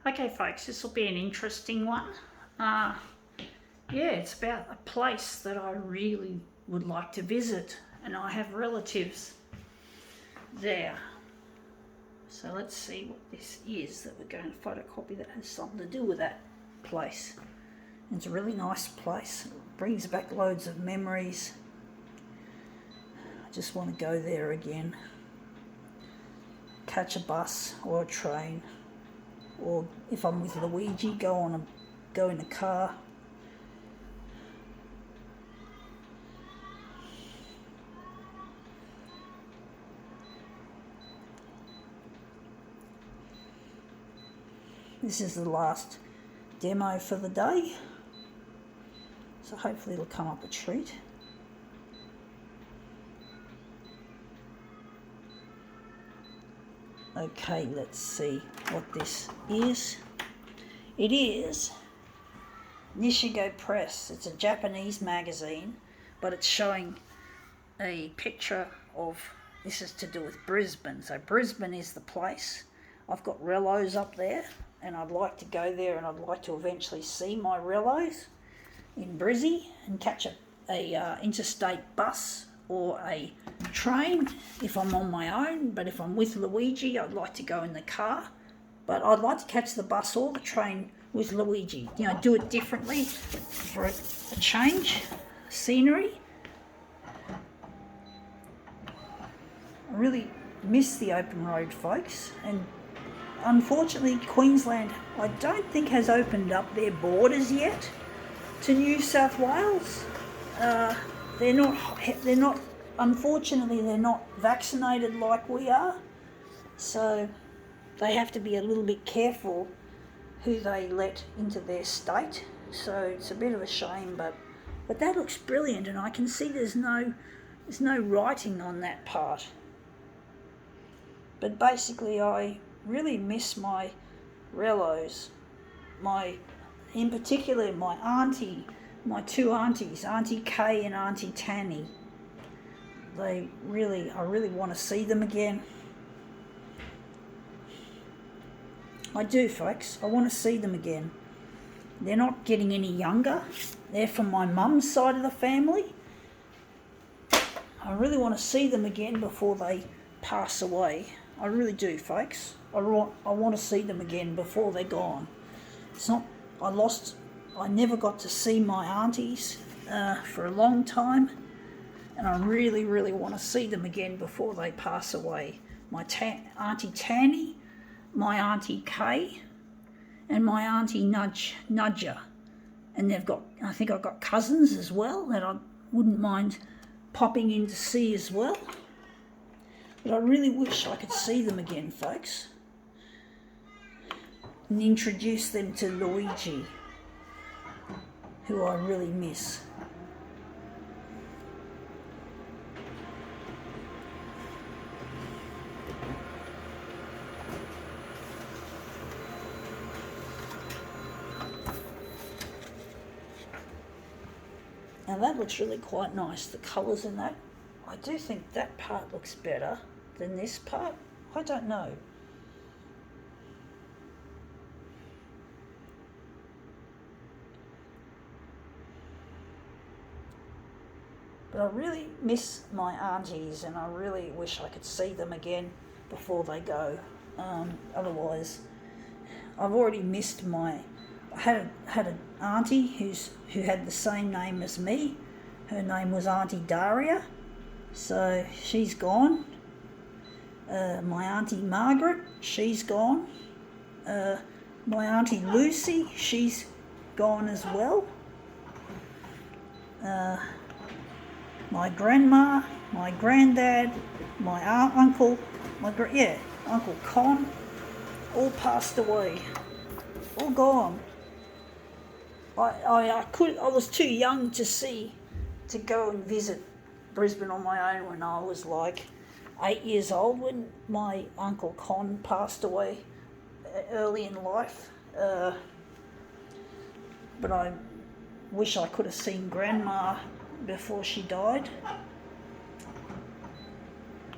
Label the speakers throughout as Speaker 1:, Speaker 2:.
Speaker 1: Okay, folks, this will be an interesting one. Yeah, it's about a place that I really would like to visit, and I have relatives there. So let's see what this is that we're going to photocopy that has something to do with that place. It's a really nice place. It brings back loads of memories. I just want to go there again. Catch a bus or a train. Or if I'm with Luigi, go in a car. This is the last demo for the day, so hopefully it'll come up a treat. Okay, let's see what this is. It is Nishigo Press. It's a Japanese magazine, but it's showing a picture of, this is to do with Brisbane. So Brisbane is the place. I've got relos up there, and I'd like to go there, and I'd like to eventually see my relos in Brizzy and catch a interstate bus or a train if I'm on my own. But if I'm with Luigi, I'd like to go in the car. But I'd like to catch the bus or the train with Luigi. You know, do it differently for a change, scenery. I really miss the open road, folks, and unfortunately Queensland, I don't think, has opened up their borders yet to New South Wales. Unfortunately, they're not vaccinated like we are, so they have to be a little bit careful who they let into their state. So it's a bit of a shame, but that looks brilliant, and I can see there's no writing on that part. But basically, I really miss my relos, in particular my auntie, my two aunties, Auntie Kay and Auntie Tanny. I really want to see them again. I do, folks. I want to see them again. They're not getting any younger. They're from my mum's side of the family. I really want to see them again before they pass away. I really do, folks. I want to see them again before they're gone. I never got to see my aunties for a long time, and I really want to see them again before they pass away. My Auntie Tanny, my Auntie Kay, and my Auntie Nudger. And I think I've got cousins as well that I wouldn't mind popping in to see as well. But I really wish I could see them again, folks, and introduce them to Luigi, who I really miss. Now that looks really quite nice, the colours in that. I do think that part looks better than this part. I don't know. But I really miss my aunties, and I really wish I could see them again before they go. Otherwise, I've already missed I had an auntie who had the same name as me. Her name was Auntie Daria, so she's gone. My Auntie Margaret, she's gone. My Auntie Lucy, she's gone as well. My grandma, my granddad, my uncle, Uncle Con, all passed away, all gone. I was too young to go and visit Brisbane on my own when I was like 8 years old, when my Uncle Con passed away early in life. But I wish I could have seen Grandma before she died.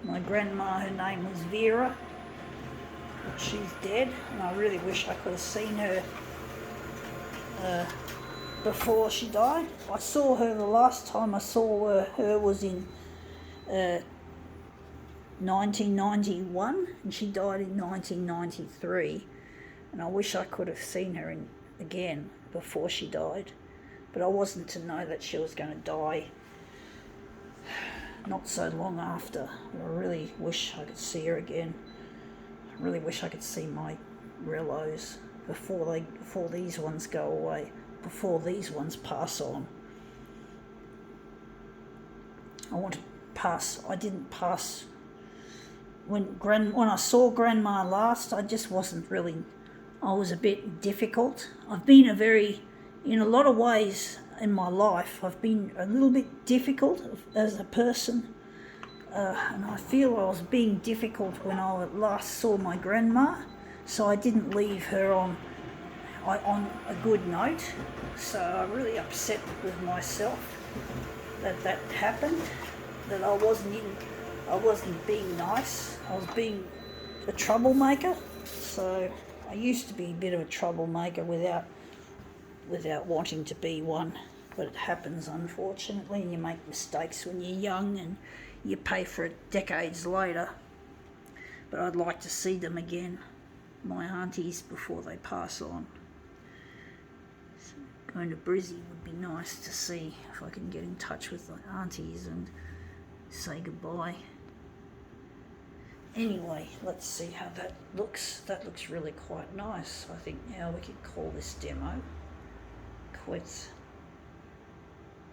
Speaker 1: My grandma, her name was Vera. she's dead, and I really wish I could have seen her before she died. I saw her the last time I saw her was in 1991, and she died in 1993, and I wish I could have seen her again before she died, but I wasn't to know that she was going to die not so long after. I really wish I could see her again. I really wish I could see my Rellos before these ones go away, before these ones pass on. I didn't pass when I saw Grandma last. I just wasn't really. I was a bit difficult. I've been in a lot of ways in my life, I've been a little bit difficult as a person, and I feel I was being difficult when I last saw my grandma, so I didn't leave her on a good note. So I'm really upset with myself that happened, that I wasn't being nice. I was being a troublemaker. So I used to be a bit of a troublemaker without wanting to be one, but it happens, unfortunately, and you make mistakes when you're young and you pay for it decades later. But I'd like to see them again, my aunties, before they pass on. So going to Brizzy would be nice to see if I can get in touch with the aunties and say goodbye. Anyway, let's see how that looks. That looks really quite nice. I think now we can call this demo quits.